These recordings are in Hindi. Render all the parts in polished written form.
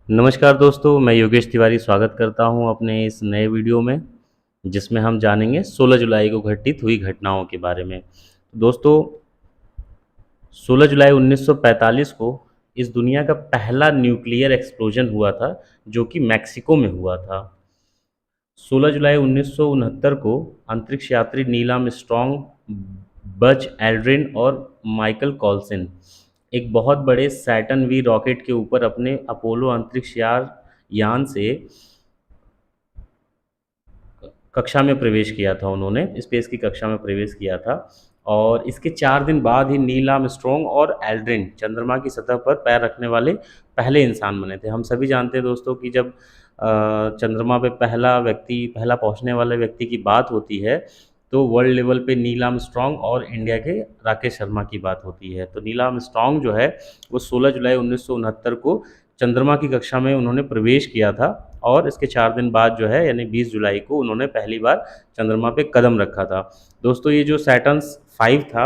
नमस्कार दोस्तों, मैं योगेश तिवारी स्वागत करता हूं अपने इस नए वीडियो में, जिसमें हम जानेंगे 16 जुलाई को घटित हुई घटनाओं के बारे में। दोस्तों, 16 जुलाई 1945 को इस दुनिया का पहला न्यूक्लियर एक्सप्लोजन हुआ था, जो कि मैक्सिको में हुआ था। 16 जुलाई 1969 को अंतरिक्ष यात्री नील आर्मस्ट्रॉन्ग, बज एल्ड्रिन और माइकल कॉल्सन एक बहुत बड़े सैटर्न वी रॉकेट के ऊपर अपने अपोलो अंतरिक्ष यान से कक्षा में प्रवेश किया था। उन्होंने स्पेस की कक्षा में प्रवेश किया था और इसके 4 दिन बाद ही नील आर्मस्ट्रॉन्ग और एल्ड्रिन चंद्रमा की सतह पर पैर रखने वाले पहले इंसान बने थे। हम सभी जानते हैं दोस्तों कि जब चंद्रमा पे पहला पहुंचने वाले व्यक्ति की बात होती है, तो वर्ल्ड लेवल पे नील आर्मस्ट्रॉन्ग और इंडिया के राकेश शर्मा की बात होती है। तो नील आर्मस्ट्रॉन्ग जो है वो 16 जुलाई 1969 को चंद्रमा की कक्षा में उन्होंने प्रवेश किया था और इसके 4 दिन बाद जो है यानी 20 जुलाई को उन्होंने पहली बार चंद्रमा पे कदम रखा था। दोस्तों, ये जो सैटर्न 5 था,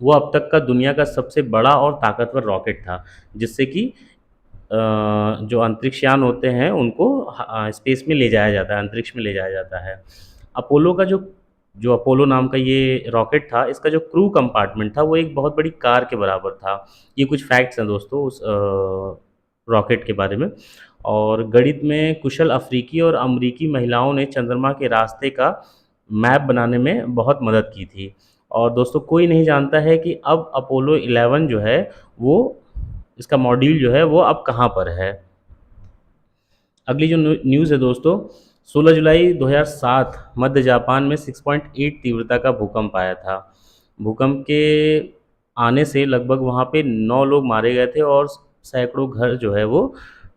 वो अब तक का दुनिया का सबसे बड़ा और ताकतवर रॉकेट था, जिससे कि जो अंतरिक्ष यान होते हैं उनको स्पेस में ले जाया जाता है, अंतरिक्ष में ले जाया जाता है। अपोलो का जो जो अपोलो नाम का ये रॉकेट था, इसका जो क्रू कंपार्टमेंट था वो एक बहुत बड़ी कार के बराबर था। ये कुछ फैक्ट्स हैं दोस्तों उस रॉकेट के बारे में। और गणित में कुशल अफ्रीकी और अमरीकी महिलाओं ने चंद्रमा के रास्ते का मैप बनाने में बहुत मदद की थी। और दोस्तों, कोई नहीं जानता है कि अब अपोलो 11 जो है वो इसका मॉड्यूल जो है वो अब कहाँ पर है। अगली जो न्यूज़ है दोस्तों, 16 जुलाई 2007 मध्य जापान में 6.8 तीव्रता का भूकंप आया था। भूकंप के आने से लगभग वहाँ पे 9 लोग मारे गए थे और सैकड़ों घर जो है वो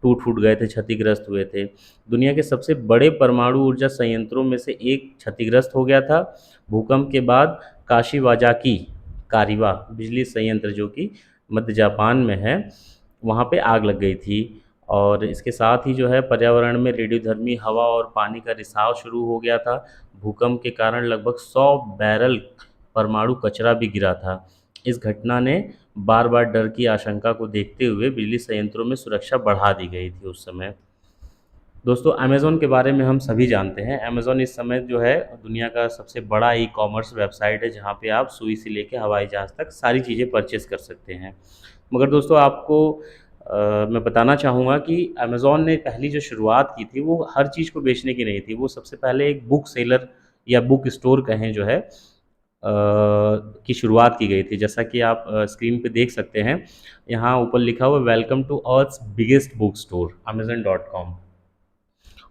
टूट फूट गए थे, क्षतिग्रस्त हुए थे। दुनिया के सबसे बड़े परमाणु ऊर्जा संयंत्रों में से एक क्षतिग्रस्त हो गया था। भूकंप के बाद काशिवाजाकी कारिवा बिजली संयंत्र, जो कि मध्य जापान में है, वहाँ पे आग लग गई थी। और इसके साथ ही जो है पर्यावरण में रेडियोधर्मी हवा और पानी का रिसाव शुरू हो गया था। भूकंप के कारण लगभग 100 बैरल परमाणु कचरा भी गिरा था। इस घटना ने बार बार डर की आशंका को देखते हुए बिजली संयंत्रों में सुरक्षा बढ़ा दी गई थी उस समय। दोस्तों, अमेज़न के बारे में हम सभी जानते हैं। अमेज़न इस समय जो है दुनिया का सबसे बड़ा ई कॉमर्स वेबसाइट है, जहाँ पे आप सुई से लेके हवाई जहाज़ तक सारी चीज़ें परचेज़ कर सकते हैं। मगर दोस्तों, आपको मैं बताना चाहूँगा कि अमेज़न ने पहली जो शुरुआत की थी वो हर चीज़ को बेचने की नहीं थी। वो सबसे पहले एक बुक सेलर या बुक स्टोर कहें जो है की शुरुआत की गई थी। जैसा कि आप स्क्रीन पे देख सकते हैं, यहाँ ऊपर लिखा हुआ है, welcome to Earth biggest book store amazon.com।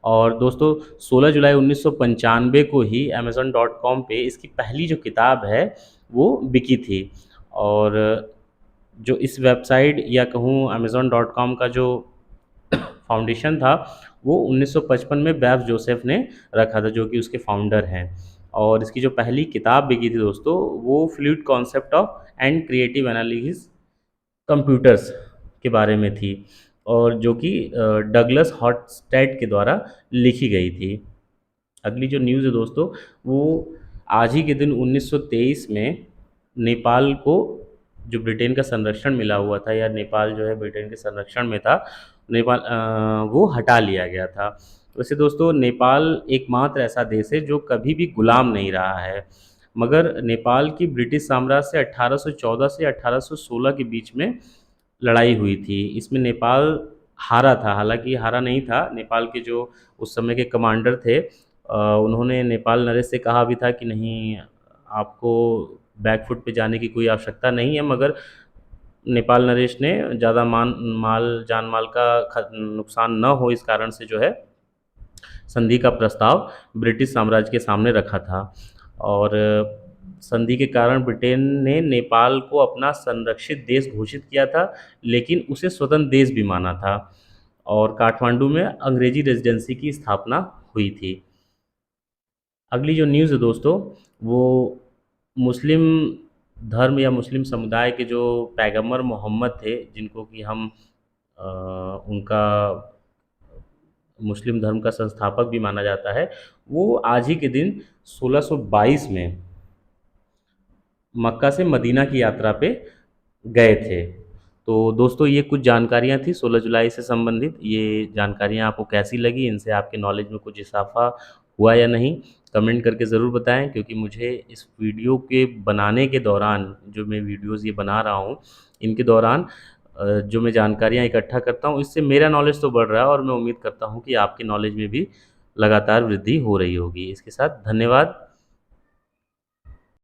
और दोस्तों, 16 जुलाई 1995 को ही amazon.com पे इसकी पहली जो किताब है वो बिकी थी। और जो इस वेबसाइट या कहूँ amazon.com का जो फाउंडेशन था, वो 1955 में बेव जोसेफ ने रखा था, जो कि उसके फाउंडर हैं। और इसकी जो पहली किताब बिकी थी दोस्तों, वो fluid concept of and creative analysis computers के बारे में थी, और जो कि डगलस हॉटस्टैट के द्वारा लिखी गई थी। अगली जो न्यूज़ है दोस्तों, वो आज ही के दिन 1923 में नेपाल को जो ब्रिटेन का संरक्षण मिला हुआ था, या नेपाल जो है ब्रिटेन के संरक्षण में था, वो हटा लिया गया था। वैसे दोस्तों, नेपाल एकमात्र ऐसा देश है जो कभी भी गुलाम नहीं रहा है। मगर नेपाल की ब्रिटिश साम्राज्य से 1814 से 1816 के बीच में लड़ाई हुई थी। इसमें नेपाल हारा था, हालांकि हारा नहीं था। नेपाल के जो उस समय के कमांडर थे, उन्होंने नेपाल नरेश से कहा भी था कि नहीं, आपको बैकफुट पे जाने की कोई आवश्यकता नहीं है। मगर नेपाल नरेश ने ज़्यादा जान माल का नुकसान न हो, इस कारण से जो है संधि का प्रस्ताव ब्रिटिश साम्राज्य के सामने रखा था। और संधि के कारण ब्रिटेन ने नेपाल को अपना संरक्षित देश घोषित किया था, लेकिन उसे स्वतंत्र देश भी माना था। और काठमांडू में अंग्रेजी रेजिडेंसी की स्थापना हुई थी। अगली जो न्यूज़ है दोस्तों, वो मुस्लिम धर्म या मुस्लिम समुदाय के जो पैगंबर मोहम्मद थे, जिनको कि हम उनका मुस्लिम धर्म का संस्थापक भी माना जाता है, वो आज ही के दिन 1622 में मक्का से मदीना की यात्रा पे गए थे। तो दोस्तों ये कुछ जानकारियाँ थी 16 जुलाई से संबंधित। ये जानकारियाँ आपको कैसी लगी? इनसे आपके नॉलेज में कुछ इज़ाफ़ा हुआ या नहीं? कमेंट करके ज़रूर बताएँ, क्योंकि मुझे इस वीडियो के बनाने के दौरान, जो मैं वीडियोज़ ये बना रहा हूँ, इनके दौरान जो मैं जानकारियाँ इकट्ठा करता हूँ, इससे मेरा नॉलेज तो बढ़ रहा है और मैं उम्मीद करता हूँ कि आपके नॉलेज में भी लगातार वृद्धि हो रही होगी। इसके साथ धन्यवाद।